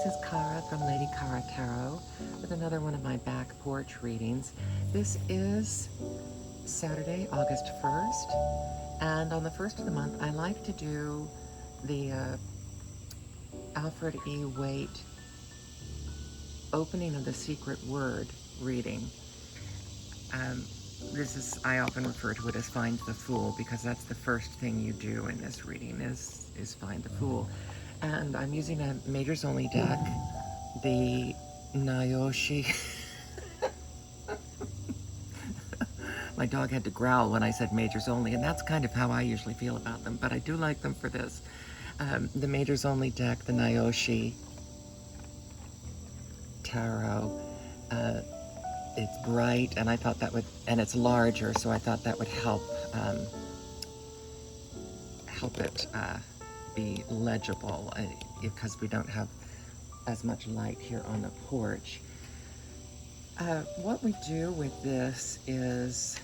this is Kara from Lady Kara Tarot with another one of my back porch readings. This is Saturday, August 1st, and on the first of the month, I like to do the Alfred E. Waite Opening of the Secret Word reading. I often refer to it as Find the Fool because that's the first thing you do in this reading is Find the Fool. And I'm using a Majors Only deck, the Naoshi. My dog had to growl when I said Majors Only, and that's kind of how I usually feel about them, but I do like them for this. The Majors Only deck, the Naoshi Tarot. It's bright, and I thought that would, and it's larger, so I thought that would help it be legible because we don't have as much light here on the porch. What we do with this is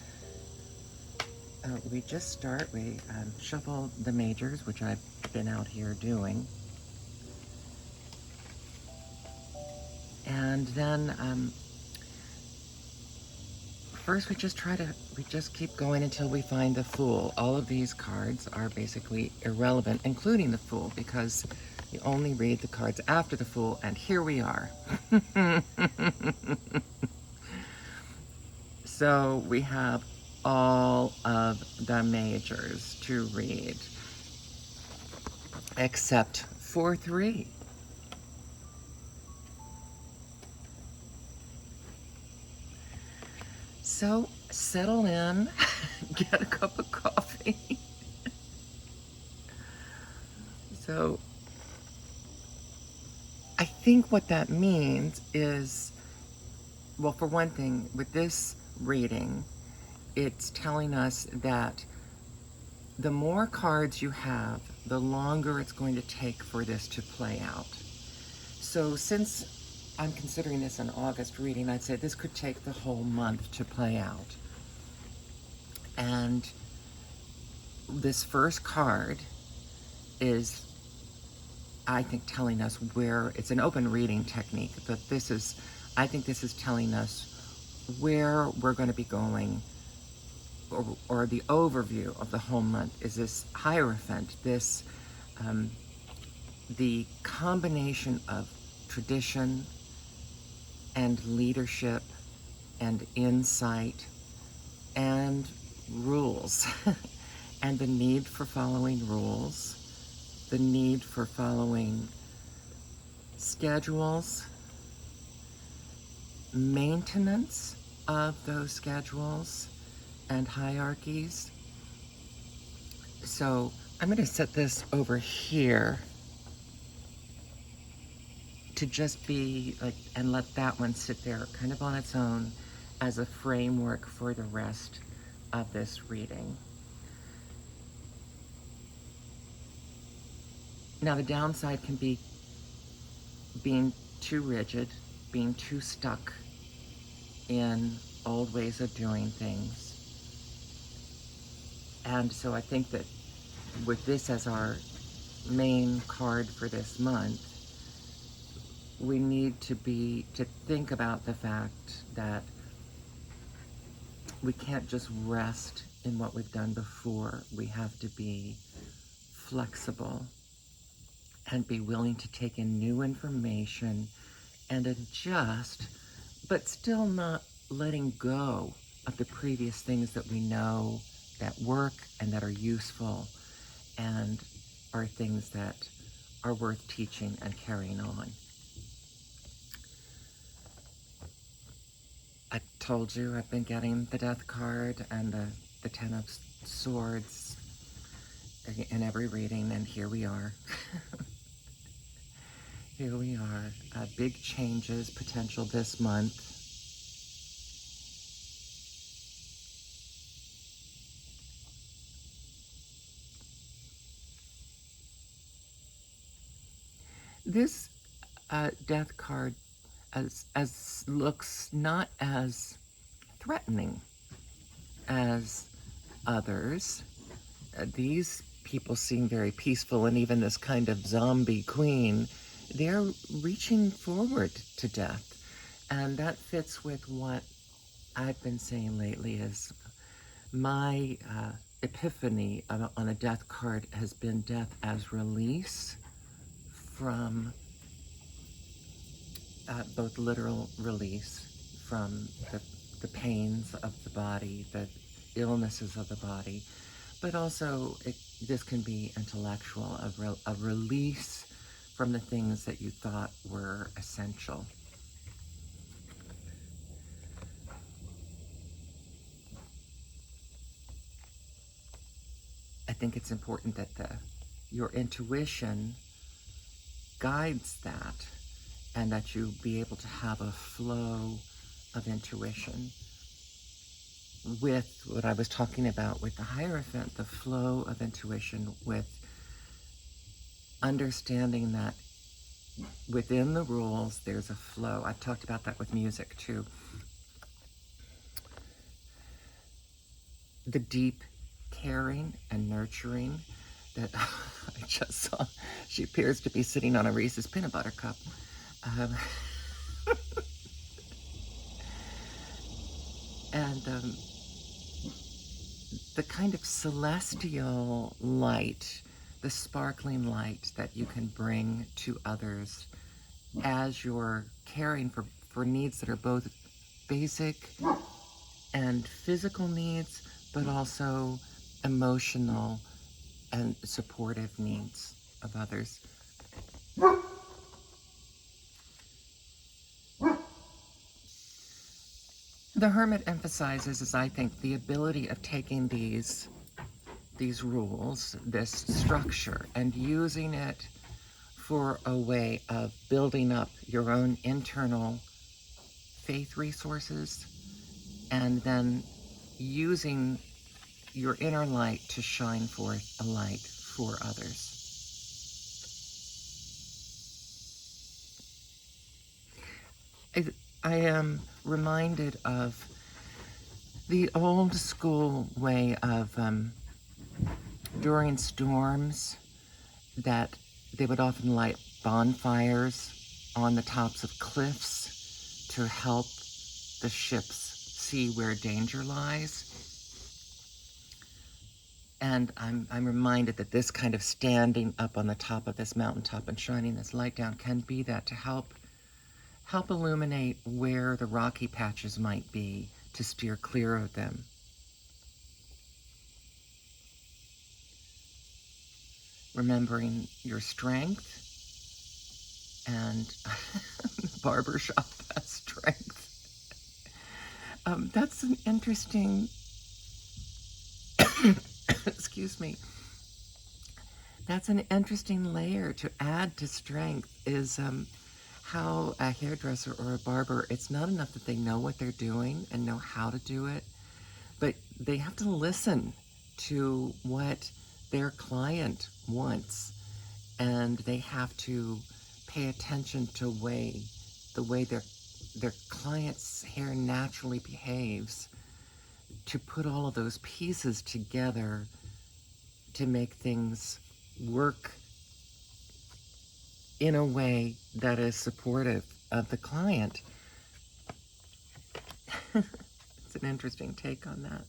we just start, we shuffle the majors, which I've been out here doing. And then first we just keep going until we find the Fool. All of these cards are basically irrelevant, including the Fool, because you only read the cards after the Fool, and here we are. So we have all of the majors to read, except for 3. So settle in, get a cup of coffee. So I think what that means is, well, for one thing, with this reading, it's telling us that the more cards you have, the longer it's going to take for this to play out. So since I'm considering this an August reading, I'd say this could take the whole month to play out. And this first card is, I think, telling us where, it's an open reading technique, but I think this is telling us where we're going to be going, or the overview of the whole month is this Hierophant, this, the combination of tradition and leadership and insight and rules and the need for following rules, the need for following schedules, maintenance of those schedules and hierarchies. So I'm going to set this over here to just be like, and let that one sit there kind of on its own as a framework for the rest of this reading. Now the downside can be being too rigid, being too stuck in old ways of doing things. And so I think that with this as our main card for this month, we need to think about the fact that we can't just rest in what we've done before. We have to be flexible and be willing to take in new information and adjust, but still not letting go of the previous things that we know that work and that are useful and are things that are worth teaching and carrying on. I told you I've been getting the Death card and the Ten of Swords in every reading, and here we are. Here we are. Big changes potential this month. This Death card as looks not as threatening as others. These people seem very peaceful, and even this kind of zombie queen they're reaching forward to death. And that fits with what I've been saying lately is my epiphany on a death card has been death as release from both literal release from the pains of the body, the illnesses of the body, but also this can be intellectual, a release from the things that you thought were essential. I think it's important that your intuition guides that, and that you be able to have a flow of intuition with what I was talking about with the Hierophant, the flow of intuition with understanding that within the rules there's a flow. I've talked about that with music too. The deep caring and nurturing that I just saw. She appears to be sitting on a Reese's peanut butter cup. And the kind of celestial light, the sparkling light that you can bring to others as you're caring for needs that are both basic and physical needs, but also emotional and supportive needs of others. The Hermit emphasizes, as I think, the ability of taking these rules, this structure, and using it for a way of building up your own internal faith resources, and then using your inner light to shine forth a light for others. I am reminded of the old school way of during storms that they would often light bonfires on the tops of cliffs to help the ships see where danger lies. And I'm reminded that this kind of standing up on the top of this mountaintop and shining this light down can be that, to help illuminate where the rocky patches might be, to steer clear of them. Remembering your strength, and barbershop has strength. That's an interesting, excuse me, that's an interesting layer to add to strength, is how a hairdresser or a barber, it's not enough that they know what they're doing and know how to do it, but they have to listen to what their client wants, and they have to pay attention to the way their client's hair naturally behaves, to put all of those pieces together to make things work in a way that is supportive of the client. It's an interesting take on that,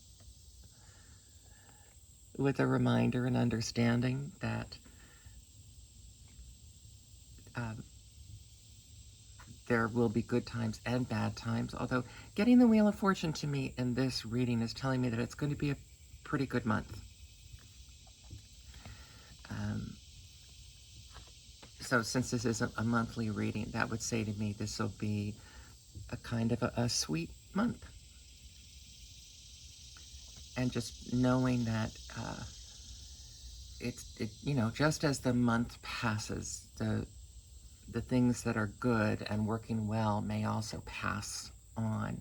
with a reminder and understanding that there will be good times and bad times, although getting the Wheel of Fortune to me in this reading is telling me that it's going to be a pretty good month. So since this is a monthly reading, that would say to me this will be a kind of a sweet month. And just knowing that just as the month passes, the things that are good and working well may also pass on.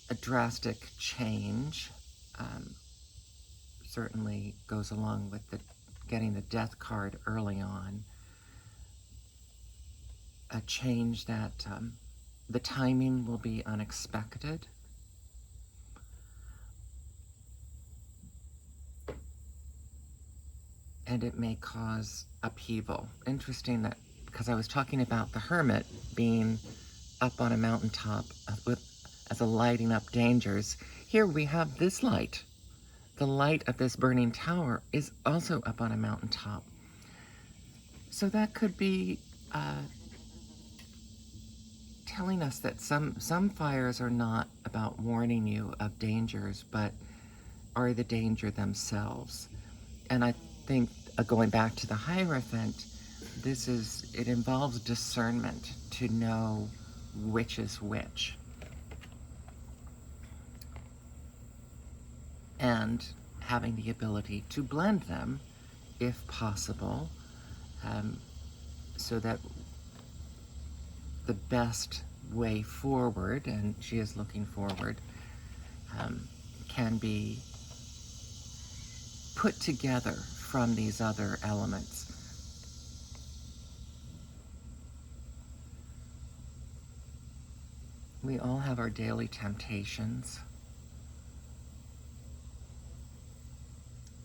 A drastic change certainly goes along with getting the death card early on. A change that the timing will be unexpected, and it may cause upheaval. Interesting that, because I was talking about the hermit being up on a mountaintop as a lighting up dangers. Here we have this light. The light of this burning tower is also up on a mountaintop. So that could be telling us that some fires are not about warning you of dangers, but are the danger themselves. And I think, going back to the Hierophant, it involves discernment to know which is which. And having the ability to blend them, if possible, so that the best way forward, and she is looking forward, can be put together from these other elements. We all have our daily temptations,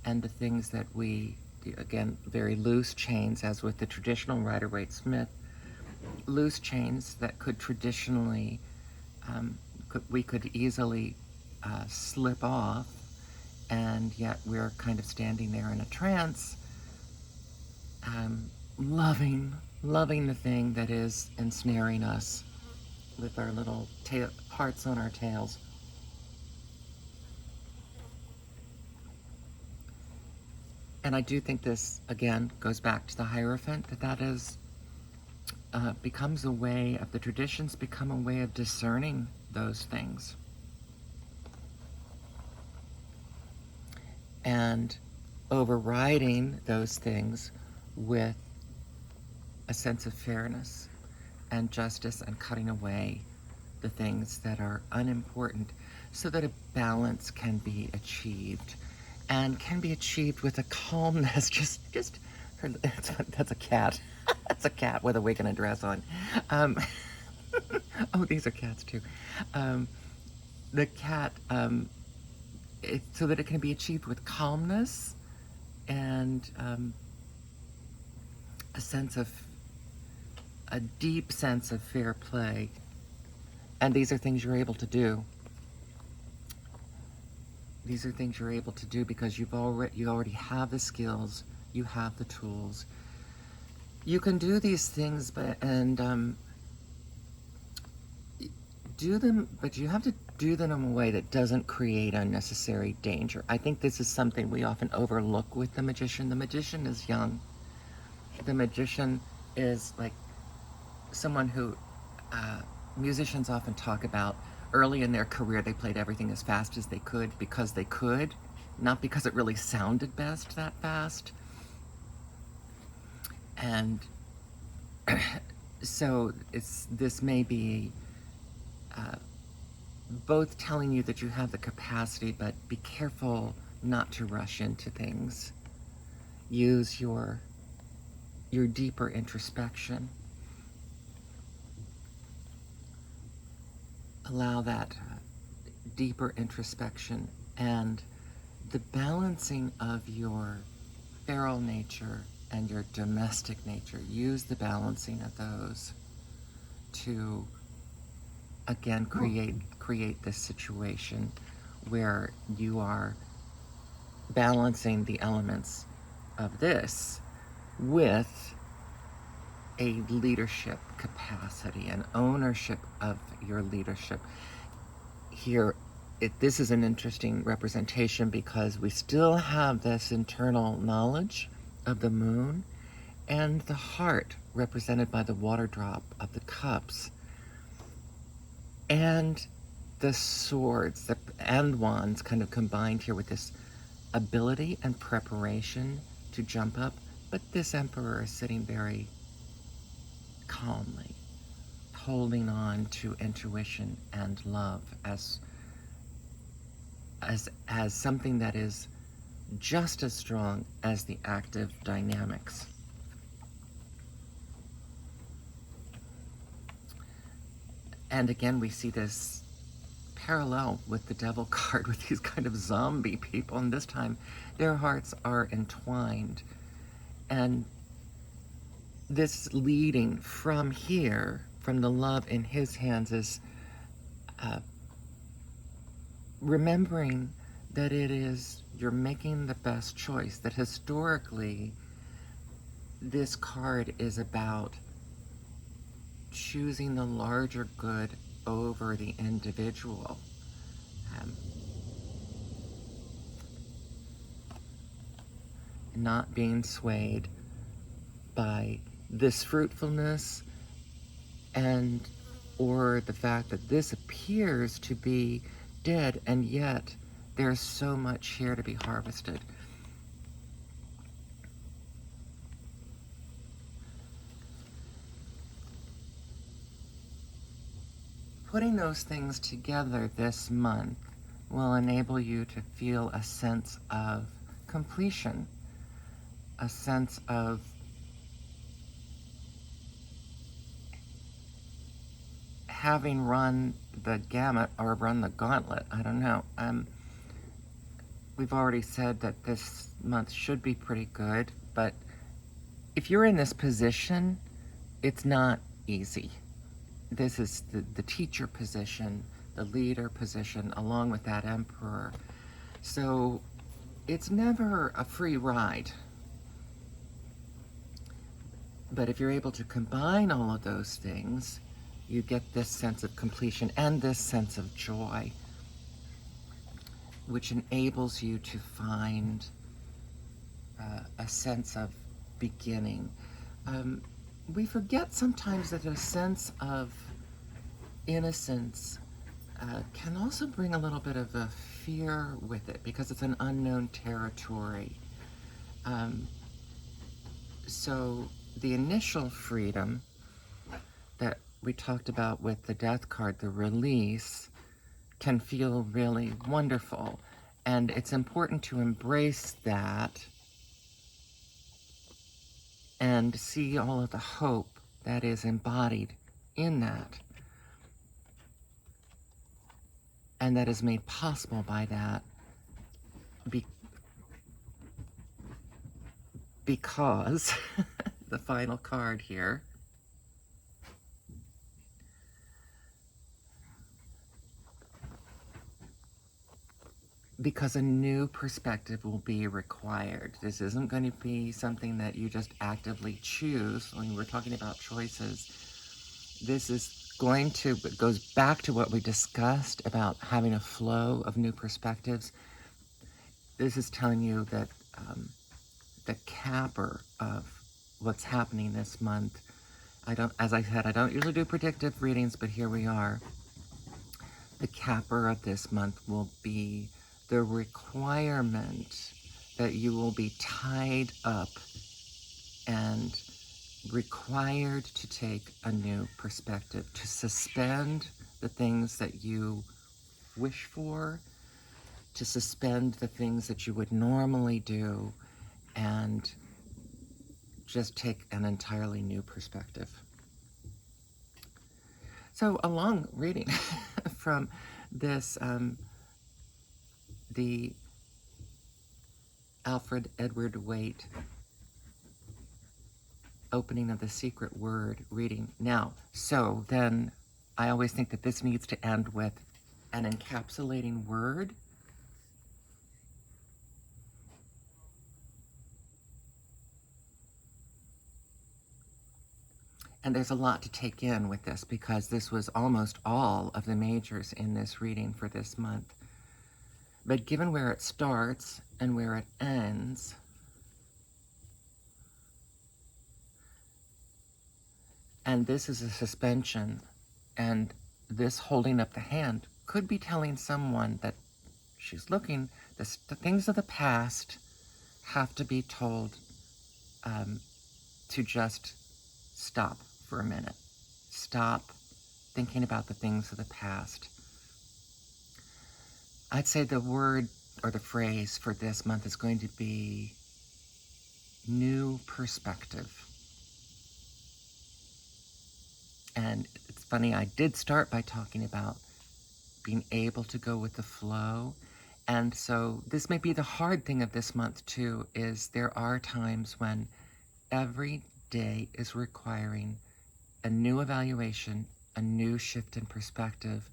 and the things that we, again, very loose chains, as with the traditional Rider-Waite-Smith, loose chains that could traditionally, we could easily slip off, and yet we're kind of standing there in a trance, loving the thing that is ensnaring us with our little hearts on our tails. And I do think this, again, goes back to the Hierophant, that is, becomes a way of, the traditions become a way of discerning those things. And overriding those things with a sense of fairness and justice, and cutting away the things that are unimportant, so that a balance can be achieved, and can be achieved with a calmness. That's a cat. That's a cat with a wig and a dress on. Oh, these are cats too. The cat, so that it can be achieved with calmness and a deep sense of fair play. And these are things you're able to do. These are things you're able to do because you already have the skills, you have the tools. You can do these things, do them, but you have to do them in a way that doesn't create unnecessary danger. I think this is something we often overlook with the magician. The magician is young. The magician is like someone who musicians often talk about. Early in their career, they played everything as fast as they could because they could, not because it really sounded best that fast. And so this may be both telling you that you have the capacity, but be careful not to rush into things. Use your deeper introspection. Allow that deeper introspection and the balancing of your feral nature and your domestic nature. Use the balancing of those to, again, create this situation where you are balancing the elements of this with a leadership capacity and ownership of your leadership. Here, this is an interesting representation because we still have this internal knowledge of the moon and the heart represented by the water drop of the cups, and the swords and wands kind of combined here with this ability and preparation to jump up. But this emperor is sitting very calmly, holding on to intuition and love as something that is just as strong as the active dynamics. And again, we see this parallel with the Devil card with these kind of zombie people, and this time their hearts are entwined And this leading from here, from the love in his hands, is remembering that you're making the best choice, that historically this card is about choosing the larger good over the individual. Um, not being swayed by this fruitfulness and or the fact that this appears to be dead, and yet there's so much here to be harvested. Putting those things together this month will enable you to feel a sense of completion, a sense of having run the gamut or run the gauntlet. I don't know. We've already said that this month should be pretty good, but if you're in this position, it's not easy. This is the teacher position, the leader position, along with that emperor. So it's never a free ride. But if you're able to combine all of those things, you get this sense of completion and this sense of joy, which enables you to find a sense of beginning. We forget sometimes that a sense of innocence can also bring a little bit of a fear with it because it's an unknown territory. So the initial freedom that we talked about with the death card, the release, can feel really wonderful. And it's important to embrace that and see all of the hope that is embodied in that. And that is made possible by that because the final card here, because a new perspective will be required. This isn't going to be something that you just actively choose. When we're talking about choices, this is going to, it goes back to what we discussed about having a flow of new perspectives. This is telling you that the capper of what's happening this month, as I said, I don't usually do predictive readings, but here we are. The capper of this month will be the requirement that you will be tied up and required to take a new perspective, to suspend the things that you wish for, to suspend the things that you would normally do, and just take an entirely new perspective. So a long reading from this, the Alfred Edward Waite opening of the secret word reading. Now, so then I always think that this needs to end with an encapsulating word. And there's a lot to take in with this because this was almost all of the majors in this reading for this month. But given where it starts and where it ends, and this is a suspension, and this holding up the hand could be telling someone that she's looking, the things of the past have to be told to just stop for a minute. Stop thinking about the things of the past. I'd say the word or the phrase for this month is going to be new perspective. And it's funny, I did start by talking about being able to go with the flow. And so this may be the hard thing of this month too, is there are times when every day is requiring a new evaluation, a new shift in perspective,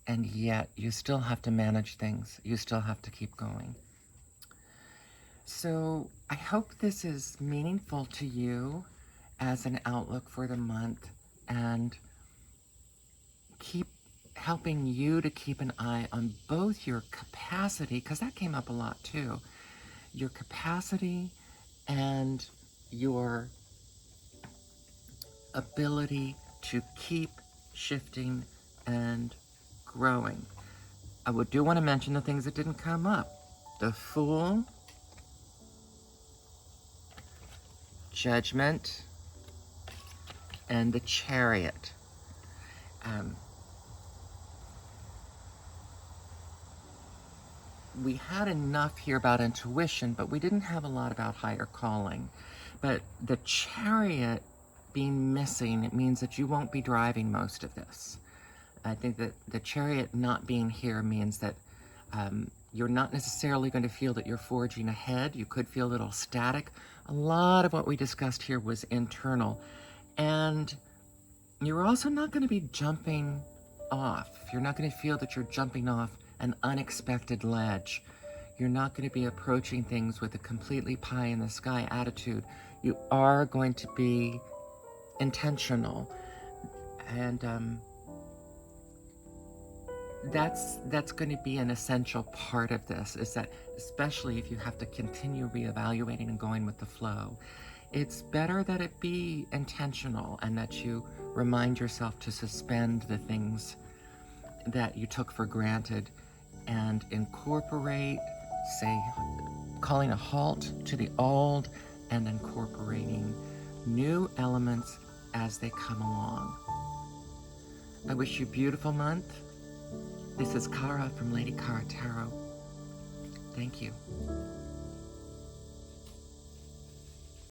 and yet you still have to manage things. You still have to keep going. So I hope this is meaningful to you as an outlook for the month, and keep helping you to keep an eye on both your capacity, because that came up a lot too, your capacity and your ability to keep shifting and growing. I do want to mention the things that didn't come up. The Fool, Judgment, and the Chariot. We had enough here about intuition, but we didn't have a lot about higher calling. But the Chariot being missing, it means that you won't be driving most of this. I think that the Chariot not being here means that you're not necessarily going to feel that you're forging ahead. You could feel a little static. A lot of what we discussed here was internal. And you're also not going to be jumping off. You're not going to feel that you're jumping off an unexpected ledge. You're not going to be approaching things with a completely pie in the sky attitude. You are going to be intentional. And that's going to be an essential part of this, is that especially if you have to continue reevaluating and going with the flow, it's better that it be intentional and that you remind yourself to suspend the things that you took for granted and incorporate, say, calling a halt to the old and incorporating new elements as they come along. I wish you a beautiful month. This is Kara from Lady Kara Tarot. Thank you.